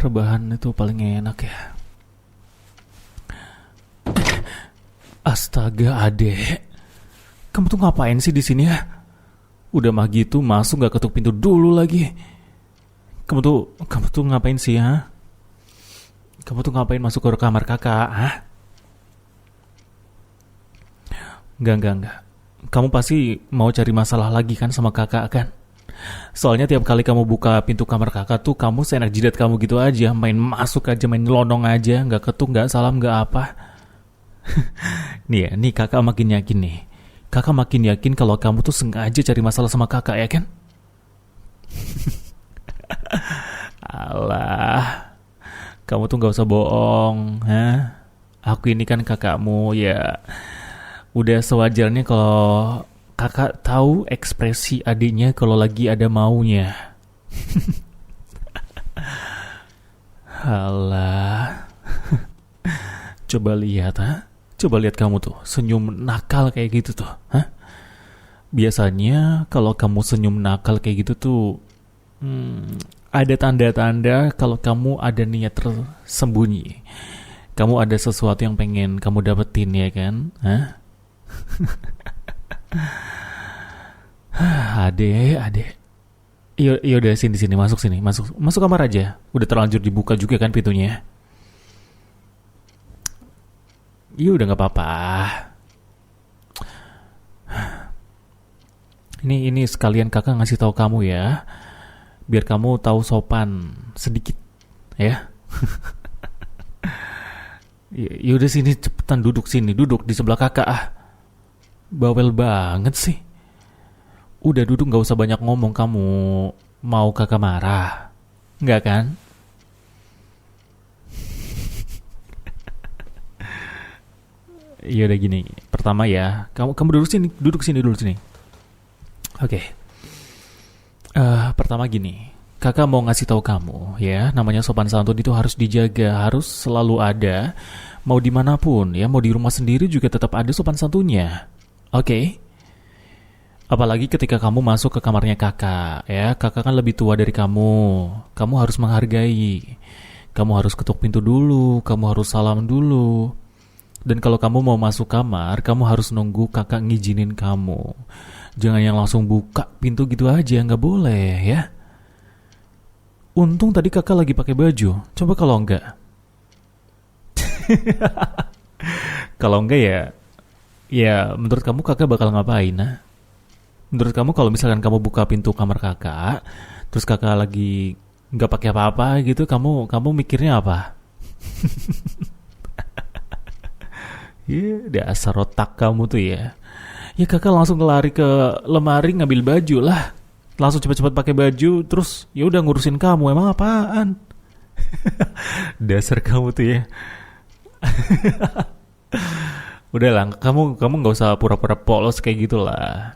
Rebahan itu paling enak ya. Astaga, adek. Kamu tuh ngapain sih di sini ya? Udah mah gitu masuk gak ketuk pintu dulu lagi. Kamu tuh ngapain sih ya? Kamu tuh ngapain masuk ke kamar kakak? Hah? Enggak. Kamu pasti mau cari masalah lagi kan sama kakak kan? Soalnya tiap kali kamu buka pintu kamar kakak tuh kamu seenak jidat kamu gitu aja. Main masuk aja, main nyelonong aja. Gak ketuk, gak salam, gak apa. Nih ya, nih kakak makin yakin nih. Kakak makin yakin kalau kamu tuh sengaja cari masalah sama kakak ya kan? Alah, kamu tuh gak usah bohong, ha? Aku ini kan kakakmu ya. Udah sewajarnya kalau kakak tahu ekspresi adiknya kalau lagi ada maunya. Alah, coba lihat, ha? Coba lihat kamu tuh, senyum nakal kayak gitu tuh, ha? Biasanya kalau kamu senyum nakal kayak gitu tuh, ada tanda-tanda kalau kamu ada niat tersembunyi. Kamu ada sesuatu yang pengen kamu dapetin ya kan? Hah? Ade. Iya udah sini masuk sini, masuk kamar aja. Udah terlanjur dibuka juga kan pintunya. Iya udah nggak apa-apa. Ini sekalian kakak ngasih tahu kamu ya, biar kamu tahu sopan sedikit, ya. Yaudah sini cepetan duduk di sebelah kakak ah. Bawel banget sih. Udah duduk nggak usah banyak ngomong kamu. Mau kakak marah? Nggak kan? Ya udah gini. Pertama ya, kamu duduk sini dulu sini. Oke. Pertama gini. Kakak mau ngasih tahu kamu ya, namanya sopan santun itu harus dijaga, harus selalu ada. Mau dimanapun ya, mau di rumah sendiri juga tetap ada sopan santunnya. Oke. Apalagi ketika kamu masuk ke kamarnya kakak, ya kakak kan lebih tua dari kamu. Kamu harus menghargai. Kamu harus ketuk pintu dulu, kamu harus salam dulu. Dan kalau kamu mau masuk kamar, kamu harus nunggu kakak ngizinin kamu. Jangan yang langsung buka pintu gitu aja, nggak boleh ya. Untung tadi kakak lagi pakai baju. Coba kalau enggak. Kalau enggak ya menurut kamu kakak bakal ngapain? Nah? Menurut kamu kalau misalkan kamu buka pintu kamar kakak, terus kakak lagi nggak pakai apa-apa gitu, kamu mikirnya apa? Iya, dasar otak kamu tuh ya. Ya kakak langsung lari ke lemari ngambil baju lah. Langsung cepat-cepat pakai baju, terus ya udah ngurusin kamu. Emang apaan? Dasar kamu tuh ya. Udah lah, kamu nggak usah pura-pura polos kayak gitulah.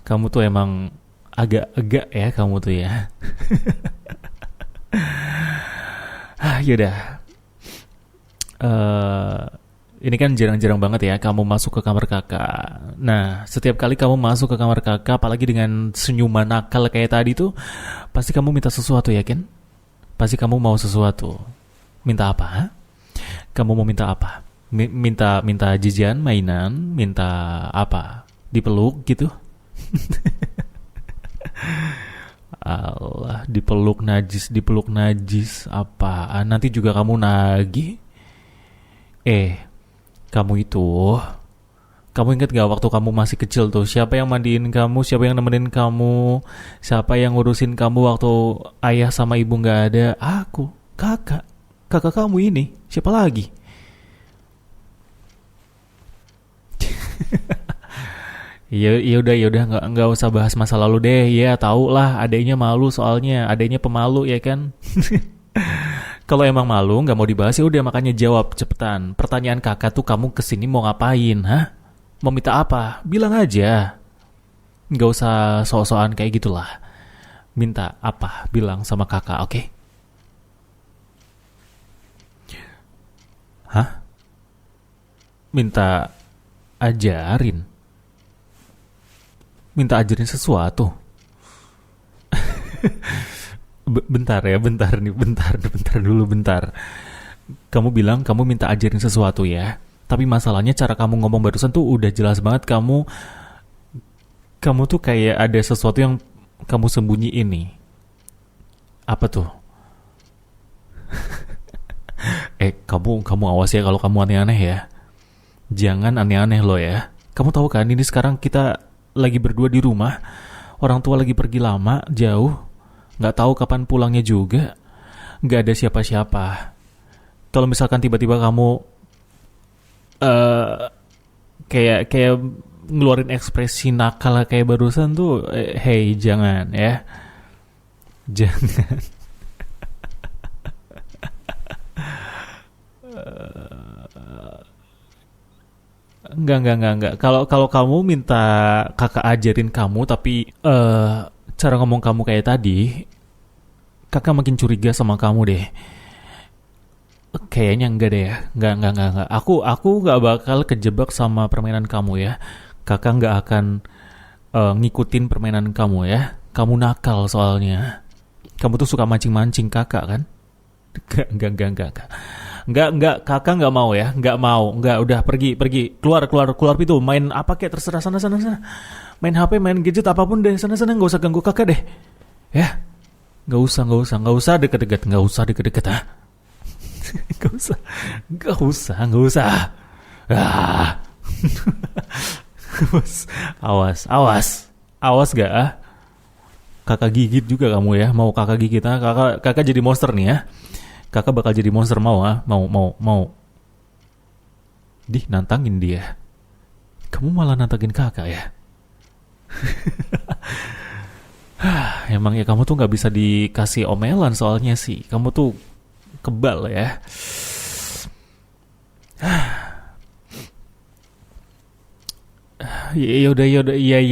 Kamu tuh emang agak-agak ya kamu tuh ya. Yaudah. Ini kan jarang-jarang banget ya kamu masuk ke kamar kakak. Nah, setiap kali kamu masuk ke kamar kakak, apalagi dengan senyuman nakal kayak tadi tuh, pasti kamu minta sesuatu ya kan? Pasti kamu mau sesuatu. Minta apa? Ha? Kamu mau minta apa? Minta jajan, mainan, minta apa? Dipeluk gitu? Allah, dipeluk najis apaan? Nanti juga kamu nagih. Kamu itu, kamu ingat gak waktu kamu masih kecil tuh, siapa yang mandiin kamu, siapa yang nemenin kamu, siapa yang ngurusin kamu waktu ayah sama ibu gak ada? Aku, kakak kamu ini, siapa lagi? Ya udah nggak usah bahas masa lalu deh. Ya tau lah, adanya malu soalnya, adanya pemalu ya kan. Kalau emang malu nggak mau dibahas ya udah, makanya jawab cepetan. Pertanyaan kakak tuh, kamu kesini mau ngapain? Hah? Mau minta apa? Bilang aja. Nggak usah sok-sokan kayak gitulah. Minta apa? Bilang sama kakak, oke? Hah? Minta ajarin? Minta ajarin sesuatu? Bentar ya, bentar dulu, bentar. Kamu bilang kamu minta ajarin sesuatu ya. Tapi masalahnya cara kamu ngomong barusan tuh udah jelas banget kamu tuh kayak ada sesuatu yang kamu sembunyiin nih. Apa tuh? Kamu awas ya kalau kamu aneh-aneh ya. Jangan aneh-aneh lo ya. Kamu tahu kan ini sekarang kita lagi berdua di rumah. Orang tua lagi pergi lama, jauh. Nggak tahu kapan pulangnya juga. Nggak ada siapa-siapa. Kalau misalkan tiba-tiba kamu kayak ngeluarin ekspresi nakal kayak barusan tuh, hey jangan ya. Jangan. Enggak. Kalau kamu minta kakak ajarin kamu, tapi cara ngomong kamu kayak tadi, kakak makin curiga sama kamu deh. Kayaknya enggak deh ya. Enggak. Aku nggak bakal kejebak sama permainan kamu ya. Kakak nggak akan ngikutin permainan kamu ya. Kamu nakal soalnya. Kamu tuh suka mancing-mancing kakak kan? Enggak, kakak nggak mau ya, nggak, udah pergi, keluar pintu, main apa kayak terserah sana, main HP, main gadget apapun deh, sana, nggak usah ganggu kakak deh, ya, nggak usah deket-deket, ah, nggak usah, ah, awas gak ah, kakak gigit juga kamu ya, mau kakak gigit ah, kakak jadi monster nih ya. Kakak bakal jadi monster, mau ah? Mau. Nantangin dia. Kamu malah nantangin kakak ya? Emang ya kamu tuh gak bisa dikasih omelan soalnya sih. Kamu tuh kebal ya. Yaudah, iya.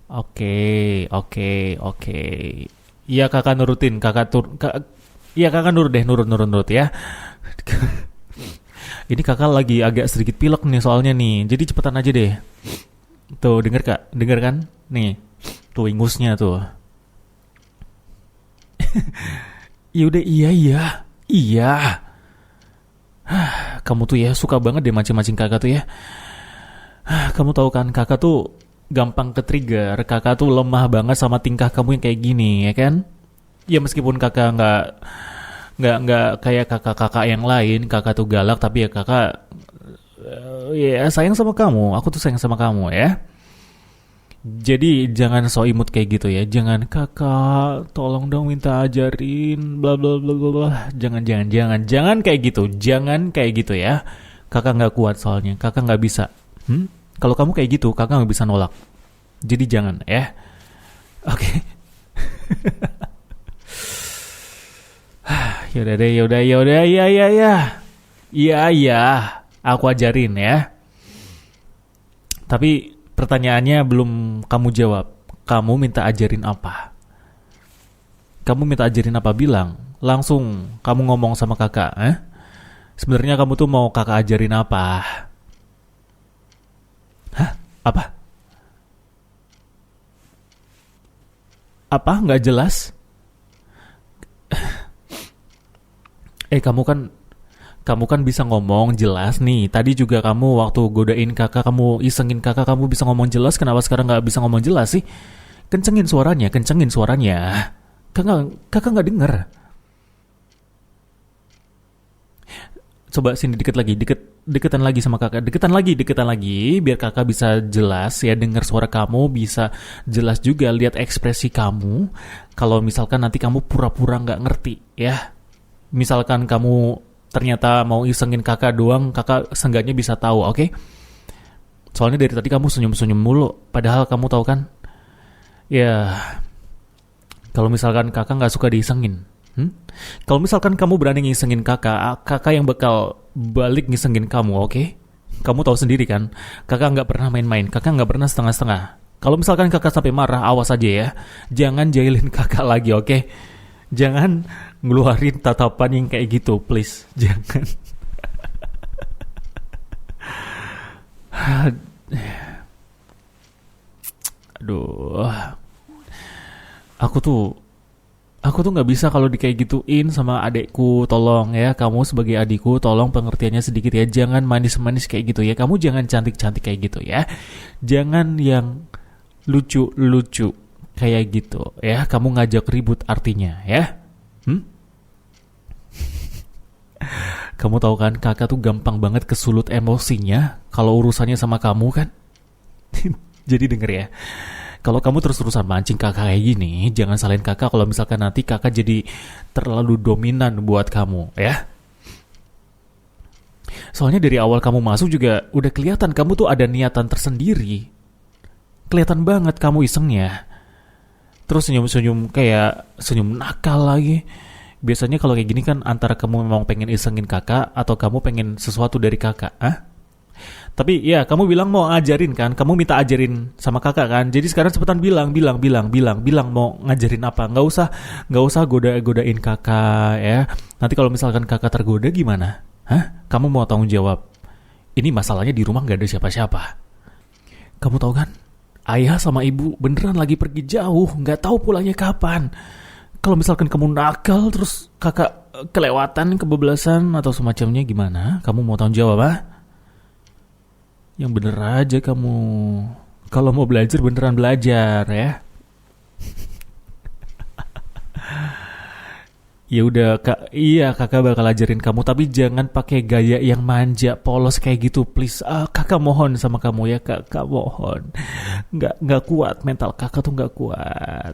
Oke. Iya kakak nurutin, iya kakak nurut ya. Ini kakak lagi agak sedikit pilek nih soalnya nih, jadi cepetan aja deh. Tuh denger kan? Nih, tuh ingusnya tuh. Yaudah iya. Kamu tuh ya suka banget deh mancing-mancing kakak tuh ya. Kamu tahu kan kakak tuh gampang ke-trigger, kakak tuh lemah banget sama tingkah kamu yang kayak gini ya kan? Ya meskipun kakak nggak kayak kakak-kakak yang lain, kakak tuh galak, tapi ya kakak ya sayang sama kamu, aku tuh sayang sama kamu ya. Jadi jangan so imut kayak gitu ya, jangan kakak tolong dong minta ajarin bla bla bla bla, jangan kayak gitu ya. Kakak nggak kuat soalnya, kakak nggak bisa. Kalau kamu kayak gitu, kakak nggak bisa nolak. Jadi jangan, ya. Oke. Yaudah, iya. Aku ajarin ya. Tapi pertanyaannya belum kamu jawab. Kamu minta ajarin apa? Bilang. Langsung kamu ngomong sama kakak, Sebenarnya kamu tuh mau kakak ajarin apa? Hah? Apa? Nggak jelas? Kamu kan bisa ngomong jelas nih. Tadi juga kamu waktu godain kakak, kamu isengin kakak, kamu bisa ngomong jelas. Kenapa sekarang nggak bisa ngomong jelas sih? Kencengin suaranya. Kakak nggak denger. Coba sini deketan lagi sama kakak, deketan lagi, biar kakak bisa jelas ya dengar suara kamu, bisa jelas juga lihat ekspresi kamu. Kalau misalkan nanti kamu pura-pura nggak ngerti ya, misalkan kamu ternyata mau isengin kakak doang, kakak seenggaknya bisa tahu, oke? Soalnya dari tadi kamu senyum-senyum mulu, padahal kamu tahu kan, ya kalau misalkan kakak nggak suka diisengin. Kalau misalkan kamu berani ngisengin kakak yang bakal balik ngisengin kamu, oke? Kamu tahu sendiri kan, kakak nggak pernah main-main, kakak nggak pernah setengah-setengah. Kalau misalkan kakak sampai marah, awas aja ya, jangan jahilin kakak lagi, oke? Jangan ngeluarin tatapan yang kayak gitu, please, jangan. Aduh, aku tuh Aku tuh nggak bisa kalau di kayak gituin sama adekku. Tolong ya, kamu sebagai adikku, tolong pengertiannya sedikit ya. Jangan manis-manis kayak gitu ya. Kamu jangan cantik-cantik kayak gitu ya. Jangan yang lucu-lucu kayak gitu ya. Kamu ngajak ribut artinya ya. Kamu tahu kan, kakak tuh gampang banget kesulut emosinya kalau urusannya sama kamu kan. Jadi denger ya. Kalau kamu terus-terusan mancing kakak kayak gini, jangan salahin kakak kalau misalkan nanti kakak jadi terlalu dominan buat kamu, ya. Soalnya dari awal kamu masuk juga udah kelihatan kamu tuh ada niatan tersendiri. Kelihatan banget kamu isengnya. Terus senyum-senyum kayak senyum nakal lagi. Biasanya kalau kayak gini kan antara kamu memang pengen isengin kakak atau kamu pengen sesuatu dari kakak, Tapi ya kamu bilang mau ngajarin kan, kamu minta ajarin sama kakak kan. Jadi sekarang cepetan bilang mau ngajarin apa? Nggak usah godain kakak ya. Nanti kalau misalkan kakak tergoda gimana? Kamu mau tanggung jawab? Ini masalahnya di rumah nggak ada siapa-siapa. Kamu tahu kan? Ayah sama ibu beneran lagi pergi jauh, nggak tahu pulangnya kapan. Kalau misalkan kamu nakal terus kakak kelewatan, kebablasan atau semacamnya gimana? Kamu mau tanggung jawab Yang bener aja kamu. Kalau mau belajar beneran belajar ya. Ya udah kak, iya kakak bakal ajarin kamu, tapi jangan pakai gaya yang manja, polos kayak gitu, please. Kakak mohon sama kamu ya, kakak mohon. Nggak kuat, mental kakak tuh nggak kuat.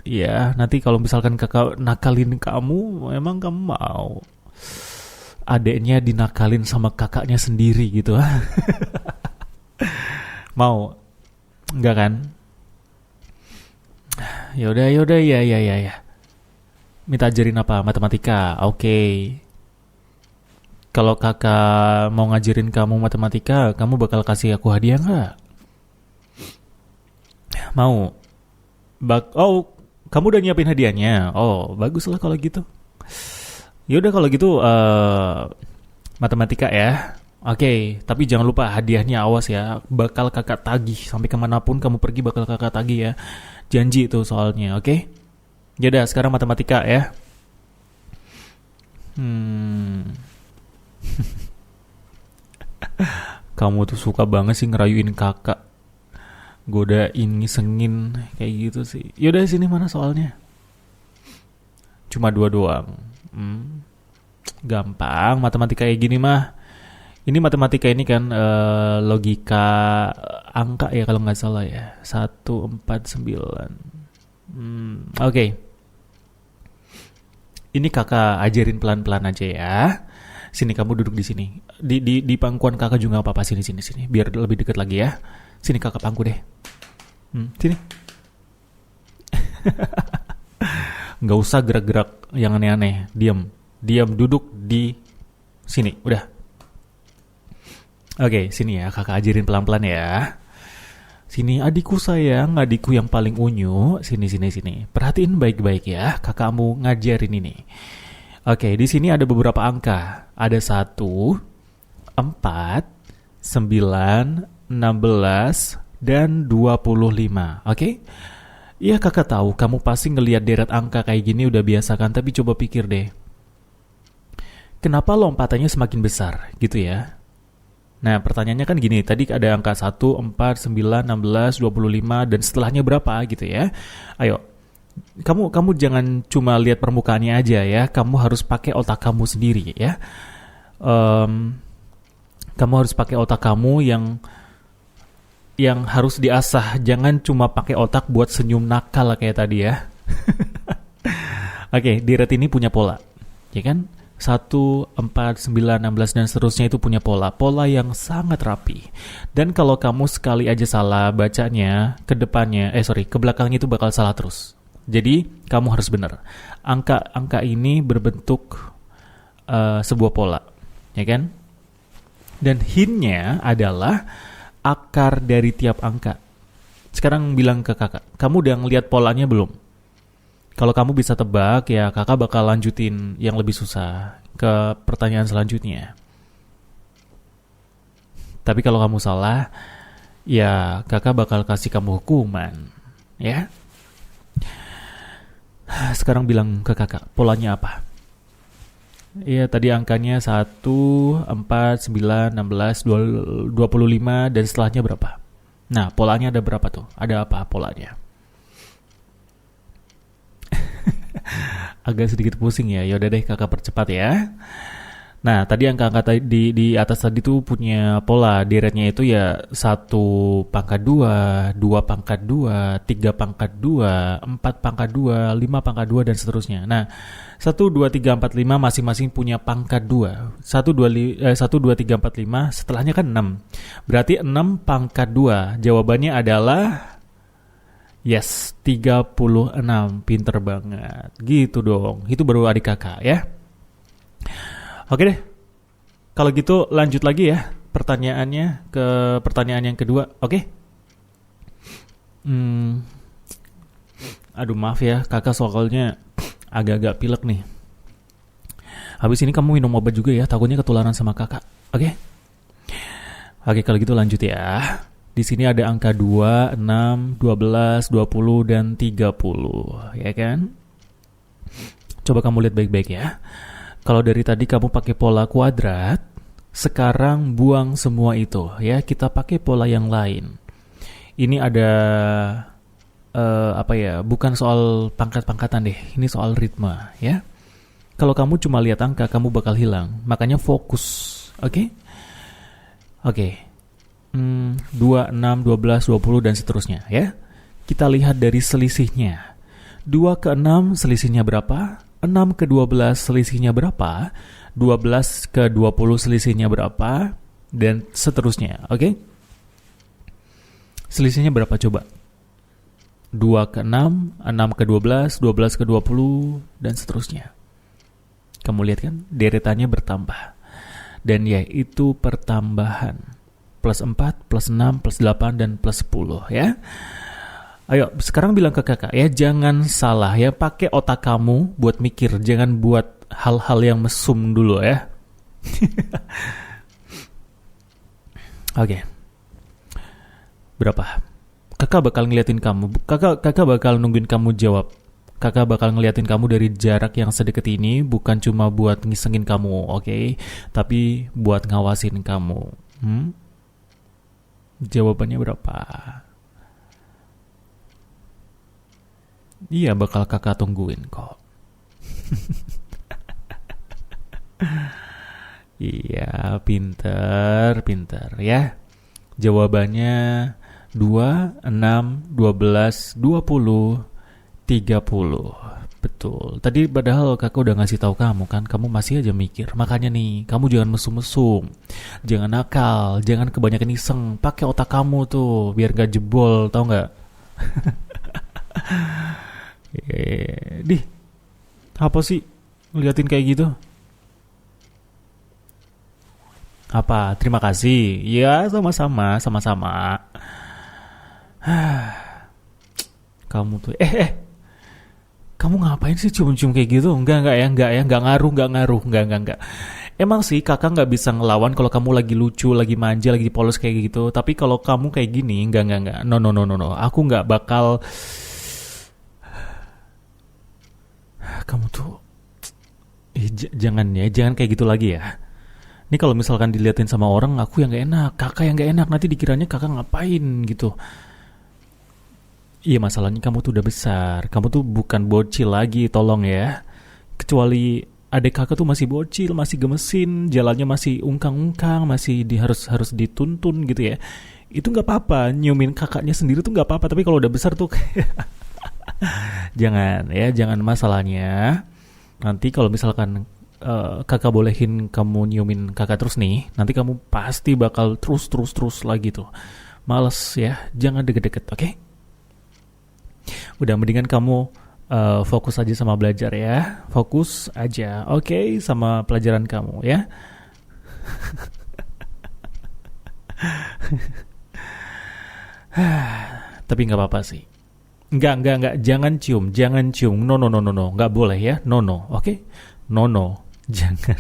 Ya nanti kalau misalkan kakak nakalin kamu, emang kamu mau adeknya dinakalin sama kakaknya sendiri gitu? Mau? Enggak kan? Yaudah ya. Minta ajarin apa? Matematika. Oke. Kalau kakak mau ngajarin kamu matematika, kamu bakal kasih aku hadiah nggak? Mau? Kamu udah nyiapin hadiahnya? Oh, bagus lah kalau gitu. Yaudah kalau gitu matematika ya. Oke, tapi jangan lupa hadiahnya, awas ya. Bakal kakak tagih sampai kemanapun kamu pergi, bakal kakak tagih ya. Janji itu soalnya, oke? Yaudah sekarang matematika ya. Kamu tuh suka banget sih ngerayuin kakak, godain, ngisengin kayak gitu sih. Yaudah sini mana soalnya? Cuma 2 doang. Gampang matematika kayak gini mah. Ini matematika ini kan logika angka ya kalau nggak salah ya. 149. Oke. Ini kakak ajarin pelan-pelan aja ya. Sini kamu duduk di sini. Di pangkuan kakak juga nggak apa-apa, sini. Biar lebih dekat lagi ya. Sini kakak pangku deh. Sini. Nggak usah gerak-gerak yang aneh-aneh. Diam duduk di sini. Udah. Oke, sini ya, kakak ajarin pelan-pelan ya. Sini adikku sayang, adikku yang paling unyu. Sini. Perhatiin baik-baik ya, kakakmu ngajarin ini. Oke, di sini ada beberapa angka. Ada 1, 4, 9, 16, dan 25. Oke? Iya kakak tahu, kamu pasti ngelihat deret angka kayak gini udah biasa kan, tapi coba pikir deh. Kenapa lompatannya semakin besar, gitu ya? Nah pertanyaannya kan gini, tadi ada angka 1, 4, 9, 16, 25 dan setelahnya berapa gitu ya. Ayo, kamu jangan cuma lihat permukaannya aja ya, kamu harus pakai otak kamu sendiri ya. Kamu harus pakai otak kamu yang harus diasah, jangan cuma pakai otak buat senyum nakal kayak tadi ya. Oke, deret ini punya pola, ya kan? 1, 4, 9, 16 dan seterusnya itu punya pola yang sangat rapi. Dan kalau kamu sekali aja salah bacanya, ke belakangnya itu bakal salah terus. Jadi kamu harus benar. Angka ini berbentuk sebuah pola, ya kan? Dan hintnya adalah akar dari tiap angka. Sekarang bilang ke kakak, kamu udah ngeliat polanya belum? Kalau kamu bisa tebak ya kakak bakal lanjutin yang lebih susah ke pertanyaan selanjutnya. Tapi kalau kamu salah, ya kakak bakal kasih kamu hukuman. ya. Sekarang bilang ke kakak, polanya apa? Iya, tadi angkanya 1, 4, 9, 16, 25, dan setelahnya berapa? Nah, polanya ada berapa tuh? Ada apa polanya? Agak sedikit pusing ya, yaudah deh kakak percepat ya. Nah, tadi angka-angka di atas tadi tuh punya pola. Deretnya itu ya 1 pangkat 2, 2 pangkat 2, 3 pangkat 2, 4 pangkat 2, 5 pangkat 2, dan seterusnya. Nah, 1, 2, 3, 4, 5 masing-masing punya pangkat 2. 1, 2, 3, 4, 5, setelahnya kan 6. Berarti 6 pangkat 2. Jawabannya adalah yes, 36. Pinter banget. Gitu dong. Itu baru adik kakak ya. Oke deh, kalau gitu lanjut lagi ya pertanyaannya ke pertanyaan yang kedua, oke? Aduh maaf ya, kakak soalnya agak-agak pilek nih. Habis ini kamu minum obat juga ya, takutnya ketularan sama kakak, oke? Oke, kalau gitu lanjut ya. Di sini ada angka 2, 6, 12, 20, dan 30, ya kan? Coba kamu lihat baik-baik ya. Kalau dari tadi kamu pakai pola kuadrat, sekarang buang semua itu ya, kita pakai pola yang lain. Ini ada bukan soal pangkat-pangkatan deh, ini soal ritme ya. Kalau kamu cuma lihat angka, kamu bakal hilang. Makanya fokus, oke? Oke. 2, 6, 12, 20, dan seterusnya ya. Kita lihat dari selisihnya. 2 ke 6 selisihnya berapa? 6 ke 12 selisihnya berapa? 12 ke 20 selisihnya berapa? Dan seterusnya, oke? Selisihnya berapa coba? 2 ke 6, 6 ke 12, 12 ke 20, dan seterusnya. Kamu lihat kan? Deretannya bertambah. Dan ya, itu pertambahan. Plus 4, plus 6, plus 8, dan plus 10 ya. Ayo, sekarang bilang ke kakak ya, jangan salah ya, pakai otak kamu buat mikir, jangan buat hal-hal yang mesum dulu ya. Oke. Berapa? Kakak bakal ngeliatin kamu, kakak bakal nungguin kamu jawab. Kakak bakal ngeliatin kamu dari jarak yang sedekat ini, bukan cuma buat ngisengin kamu, oke? Tapi buat ngawasin kamu. Jawabannya berapa? Iya, bakal kakak tungguin kok. Iya, pinter ya. Jawabannya 2, 6, 12, 20, 30. Betul. Tadi padahal kakak udah ngasih tahu kamu kan, kamu masih aja mikir. Makanya nih, kamu jangan mesum-mesum. Jangan nakal, jangan kebanyakan iseng. Pakai otak kamu tuh biar gak jebol, tau gak? Apa sih ngeliatin kayak gitu? Apa? Terima kasih. Ya, sama-sama. Kamu tuh kamu ngapain sih cium-cium kayak gitu? Enggak ngaruh. Emang sih kakak nggak bisa ngelawan kalau kamu lagi lucu, lagi manja, lagi polos kayak gitu. Tapi kalau kamu kayak gini, enggak. No. Aku nggak bakal. Kamu tuh jangan kayak gitu lagi ya. Ini kalau misalkan diliatin sama orang, aku yang gak enak, kakak yang gak enak, nanti dikiranya kakak ngapain gitu. Iya, masalahnya kamu tuh udah besar, kamu tuh bukan bocil lagi, tolong ya. Kecuali adik kakak tuh masih bocil, masih gemesin, jalannya masih ungkang-ungkang, masih harus dituntun gitu ya. Itu nggak apa-apa, nyiumin kakaknya sendiri tuh nggak apa-apa. Tapi kalau udah besar tuh jangan masalahnya. Nanti kalau misalkan kakak bolehin kamu nyiumin kakak terus nih, nanti kamu pasti bakal terus lagi tuh. Males ya, jangan deket-deket, oke? Udah, mendingan kamu fokus aja sama belajar ya. Fokus aja, oke, sama pelajaran kamu ya. Tapi nggak apa-apa sih. Nggak, jangan cium. No, nggak boleh ya, no, oke? No, jangan.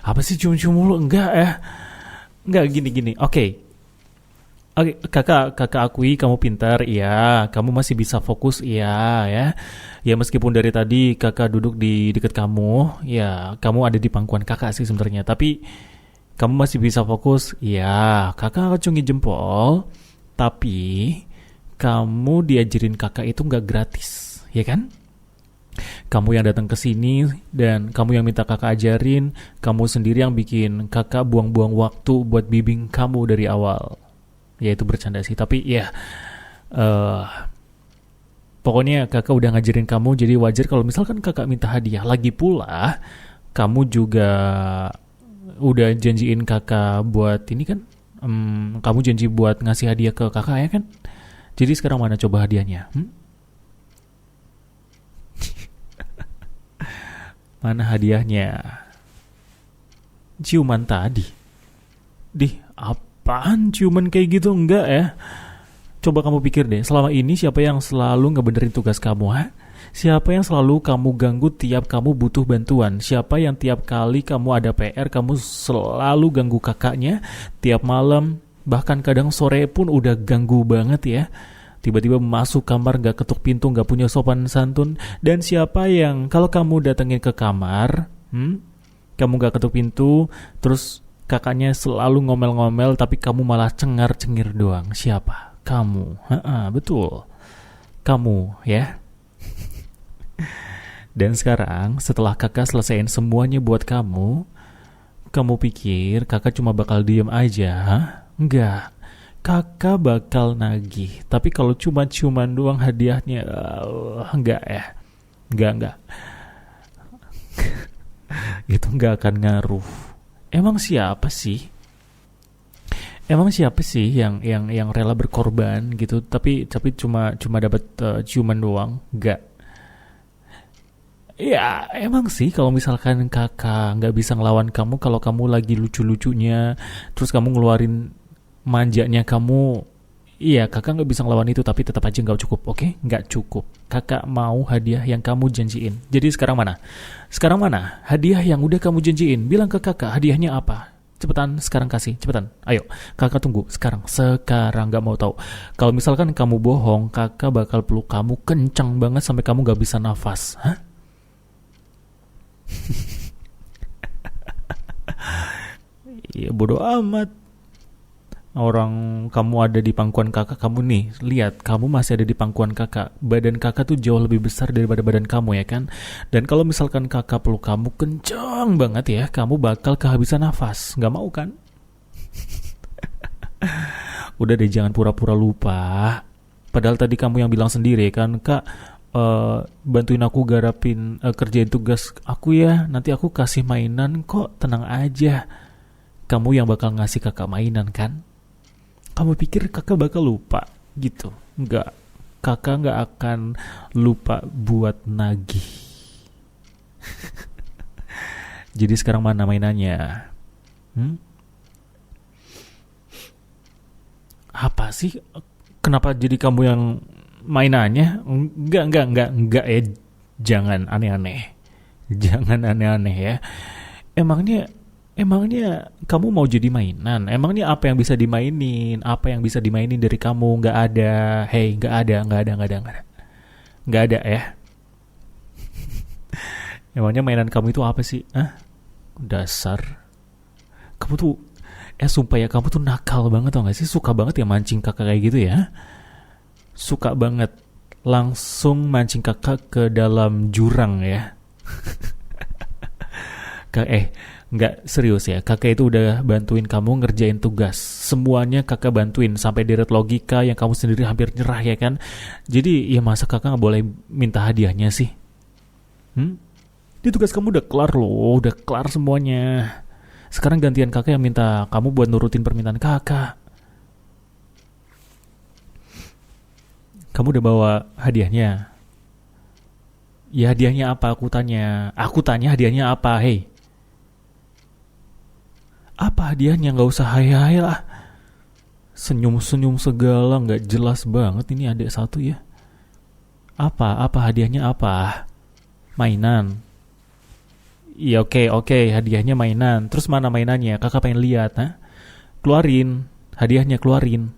Apa sih cium-cium mulu? Enggak ya. Enggak, gini, oke. Oke, kakak akui kamu pintar, iya. Kamu masih bisa fokus, iya ya. Ya meskipun dari tadi kakak duduk di dekat kamu, ya kamu ada di pangkuan kakak sih sebenarnya. Tapi kamu masih bisa fokus, iya. Kakak acungi jempol, tapi kamu diajarin kakak itu nggak gratis, ya kan? Kamu yang datang ke sini dan kamu yang minta kakak ajarin, kamu sendiri yang bikin kakak buang-buang waktu buat bimbing kamu dari awal. Ya itu bercanda sih, tapi ya eh pokoknya kakak udah ngajarin kamu, jadi wajar kalau misalkan kakak minta hadiah. Lagi pula kamu juga udah janjiin kakak buat ini kan, kamu janji buat ngasih hadiah ke kakak ya kan? Jadi sekarang mana coba hadiahnya? Mana hadiahnya? Ciuman tadi. Apaan ciuman kayak gitu? Enggak ya. Coba kamu pikir deh, selama ini siapa yang selalu ngebenerin tugas kamu, ha? Siapa yang selalu kamu ganggu tiap kamu butuh bantuan? Siapa yang tiap kali kamu ada PR, kamu selalu ganggu kakaknya? Tiap malam, bahkan kadang sore pun udah ganggu banget ya. Tiba-tiba masuk kamar gak ketuk pintu, gak punya sopan santun. Dan siapa yang kalau kamu datengin ke kamar, kamu gak ketuk pintu, terus kakaknya selalu ngomel-ngomel, tapi kamu malah cengar-cengir doang. Siapa? Kamu. Betul. Kamu, ya. Dan sekarang, setelah kakak selesaiin semuanya buat kamu pikir kakak cuma bakal diem aja, ha? Enggak. Kakak bakal nagih. Tapi kalau cuma ciuman doang hadiahnya, enggak ya. Enggak. Itu enggak akan ngaruh. Emang siapa sih yang rela berkorban gitu, tapi cuma dapat ciuman doang? Enggak. Ya emang sih kalau misalkan kakak nggak bisa ngelawan kamu kalau kamu lagi lucu-lucunya, terus kamu ngeluarin manjanya kamu, iya kakak nggak bisa ngelawan itu, tapi tetap aja nggak cukup, oke? Nggak cukup. Kakak mau hadiah yang kamu janjiin. Jadi sekarang mana hadiah yang udah kamu janjiin? Bilang ke kakak hadiahnya apa. Cepetan sekarang kasih, cepetan. Ayo, kakak tunggu sekarang nggak mau tahu. Kalau misalkan kamu bohong, kakak bakal peluk kamu kencang banget sampai kamu nggak bisa nafas. Hah? Ya bodoh amat. Orang kamu ada di pangkuan kakak kamu nih. Lihat, kamu masih ada di pangkuan kakak. Badan kakak tuh jauh lebih besar daripada badan kamu ya kan. Dan kalau misalkan kakak peluk kamu kencang banget ya, kamu bakal kehabisan nafas. Gak mau kan? Udah deh, jangan pura-pura lupa. Padahal tadi kamu yang bilang sendiri kan, kak, bantuin aku garapin, kerjain tugas aku ya. Nanti aku kasih mainan kok, tenang aja. Kamu yang bakal ngasih kakak mainan kan? Kamu pikir kakak bakal lupa gitu? Enggak. Kakak nggak akan lupa buat nagih. Jadi sekarang mana mainannya? Apa sih? Kenapa jadi kamu yang mainannya? Enggak ya. Jangan aneh-aneh. Jangan aneh-aneh ya. Emangnya kamu mau jadi mainan? Emangnya apa yang bisa dimainin? Apa yang bisa dimainin dari kamu? Nggak ada. Hey, nggak ada. Nggak ada ya. Emangnya mainan kamu itu apa sih? Dasar. Kamu tuh, sumpah ya, kamu tuh nakal banget tau gak sih? Suka banget ya mancing kakak kayak gitu ya. Suka banget. Langsung mancing kakak ke dalam jurang ya. Nggak, serius ya, kakak itu udah bantuin kamu ngerjain tugas. Semuanya kakak bantuin, sampai deret logika yang kamu sendiri hampir nyerah ya kan. Jadi ya masa kakak gak boleh minta hadiahnya sih? Ini tugas kamu udah kelar loh, udah kelar semuanya. Sekarang gantian kakak yang minta kamu buat nurutin permintaan kakak. Kamu udah bawa hadiahnya? Ya hadiahnya apa, aku tanya hadiahnya apa, hei. Apa hadiahnya? Gak usah hai-hai lah. Senyum-senyum segala, gak jelas banget ini adik satu ya. Apa hadiahnya apa? Mainan. Iya oke, hadiahnya mainan. Terus mana mainannya? Kakak pengen lihat, ha? Keluarin, hadiahnya keluarin.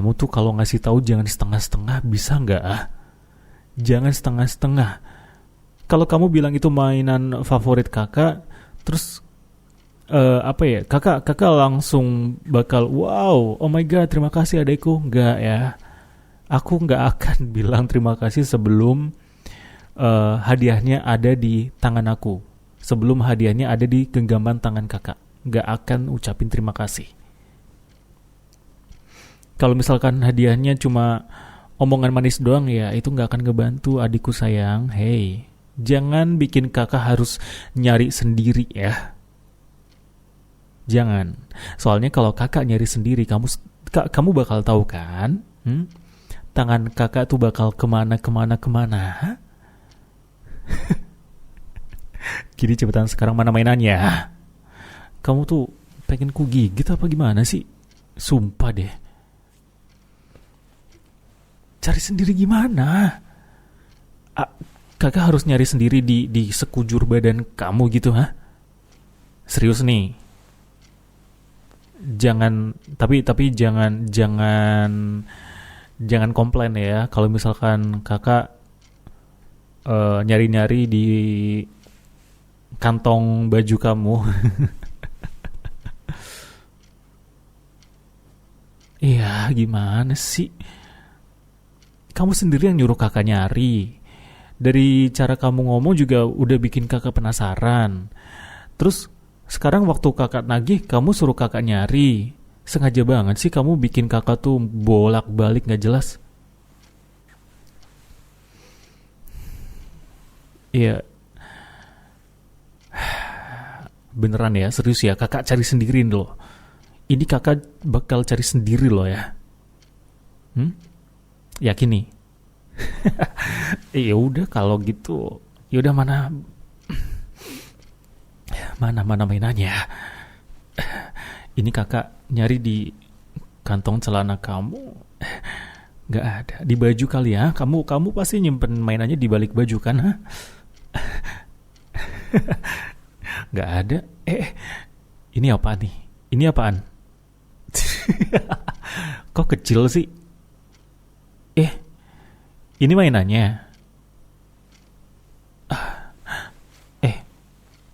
kamu tuh kalau ngasih tahu jangan setengah-setengah, bisa nggak ah? Jangan setengah-setengah. Kalau kamu bilang itu mainan favorit kakak, terus apa ya? Kakak langsung bakal wow, oh my god, terima kasih adekku. Nggak ya. Aku nggak akan bilang terima kasih sebelum hadiahnya ada di tangan aku. Sebelum hadiahnya ada di genggaman tangan kakak. Nggak akan ucapin terima kasih. Kalau misalkan hadiahnya cuma omongan manis doang, ya itu nggak akan ngebantu adikku sayang. Hey, jangan bikin kakak harus nyari sendiri ya. Jangan. Soalnya kalau kakak nyari sendiri, kamu bakal tahu kan? Tangan kakak tuh bakal kemana. Gini cepetan sekarang mana mainannya? Kamu tuh pengen ku gigit apa gimana sih? Sumpah deh. Cari sendiri gimana? Kakak harus nyari sendiri di sekujur badan kamu gitu, ha? Serius nih. Jangan, tapi jangan komplain ya kalau misalkan kakak nyari-nyari di kantong baju kamu. Iya, gimana sih? Kamu sendiri yang nyuruh kakak nyari. Dari cara kamu ngomong juga udah bikin kakak penasaran. Terus sekarang waktu kakak nagih, kamu suruh kakak nyari. Sengaja banget sih kamu bikin kakak tuh bolak-balik gak jelas. Iya. Beneran ya, serius ya, kakak cari sendiri loh. Ini kakak bakal cari sendiri loh ya. Yakin nih? Ya udah kalau gitu. Ya udah mana mainannya? Ini kakak nyari di kantong celana kamu. Gak ada. Di baju kali ya. Kamu pasti nyimpen mainannya di balik baju kan? Ha? Gak ada. Ini apa nih? Ini apaan? Kok kecil sih? Ini mainannya.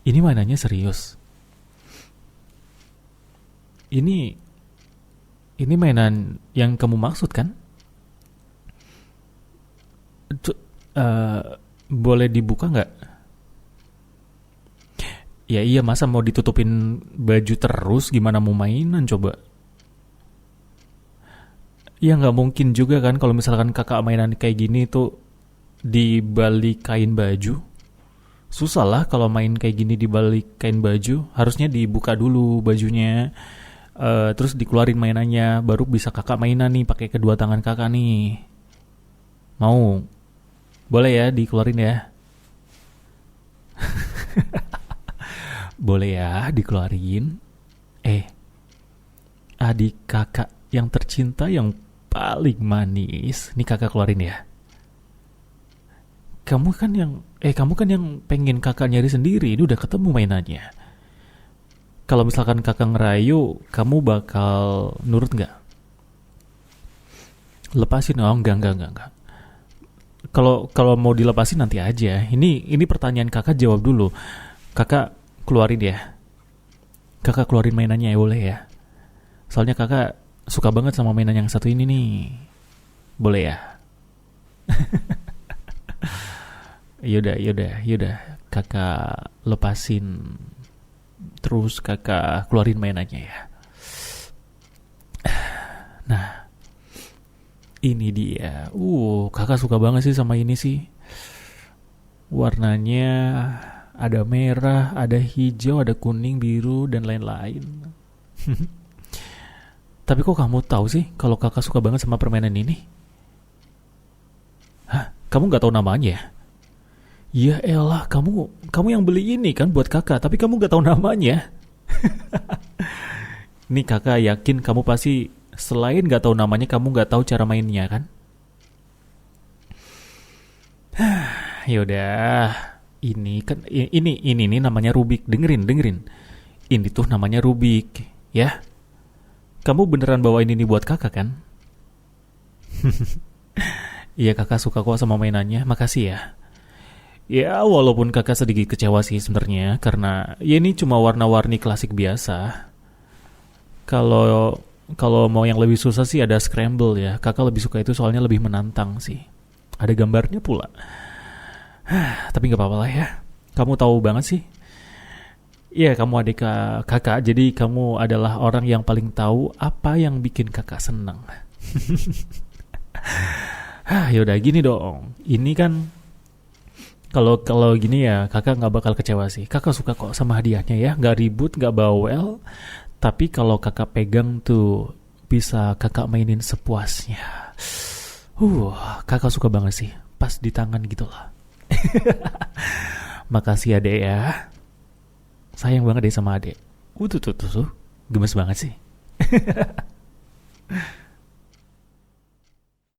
Ini mainannya serius. Ini mainan yang kamu maksud kan? Boleh dibuka nggak? Ya iya, masa mau ditutupin baju terus, gimana mau mainan coba? Ya nggak mungkin juga kan kalau misalkan kakak mainan kayak gini tuh di balik kain baju. Susah lah kalau main kayak gini di balik kain baju. Harusnya dibuka dulu bajunya, terus dikeluarin mainannya, baru bisa kakak mainan nih pakai kedua tangan kakak nih. Mau? Boleh ya dikeluarin ya? Boleh ya dikeluarin? Adik kakak yang tercinta yang paling manis, nih kakak keluarin ya. Kamu kan yang pengen kakak nyari sendiri. Ini udah ketemu mainannya. Kalau misalkan kakak ngerayu, kamu bakal nurut nggak? Lepasin? Oh, enggak. Kalau mau dilepasin nanti aja. Ini pertanyaan kakak, jawab dulu. Kakak keluarin ya. Kakak keluarin mainannya ya, boleh ya. Soalnya kakak suka banget sama mainan yang satu ini nih. Boleh ya? Yaudah. Kakak lepasin. Terus kakak keluarin mainannya ya. Nah, ini dia. Kakak suka banget sih sama ini sih. Warnanya ada merah, ada hijau, ada kuning, biru, dan lain-lain. Tapi kok kamu tahu sih kalau kakak suka banget sama permainan ini? Hah? Kamu gak tahu namanya? Ya elah, kamu yang beli ini kan buat kakak, tapi kamu gak tahu namanya. Nih kakak yakin kamu pasti selain gak tahu namanya, kamu gak tahu cara mainnya kan? Yaudah, ini namanya Rubik. Dengerin. Ini tuh namanya Rubik, ya. Kamu beneran bawain ini buat kakak kan? Iya kakak suka kok sama mainannya, makasih ya. Ya walaupun kakak sedikit kecewa sih sebenarnya karena ya ini cuma warna-warni klasik biasa. Kalau kalau mau yang lebih susah sih ada scramble ya. Kakak lebih suka itu soalnya lebih menantang sih. Ada gambarnya pula. Tapi nggak apa-apa lah ya. Kamu tahu banget sih. Iya kamu adik kakak, jadi kamu adalah orang yang paling tahu apa yang bikin kakak senang. Yaudah gini dong. Ini kan kalau kalau gini ya kakak nggak bakal kecewa sih. Kakak suka kok sama hadiahnya ya, nggak ribut, nggak bawel. Tapi kalau kakak pegang tuh bisa kakak mainin sepuasnya. Kakak suka banget sih. Pas di tangan gitu lah. Makasih adek ya. Sayang banget deh sama adek. Tuh. Gemes banget sih.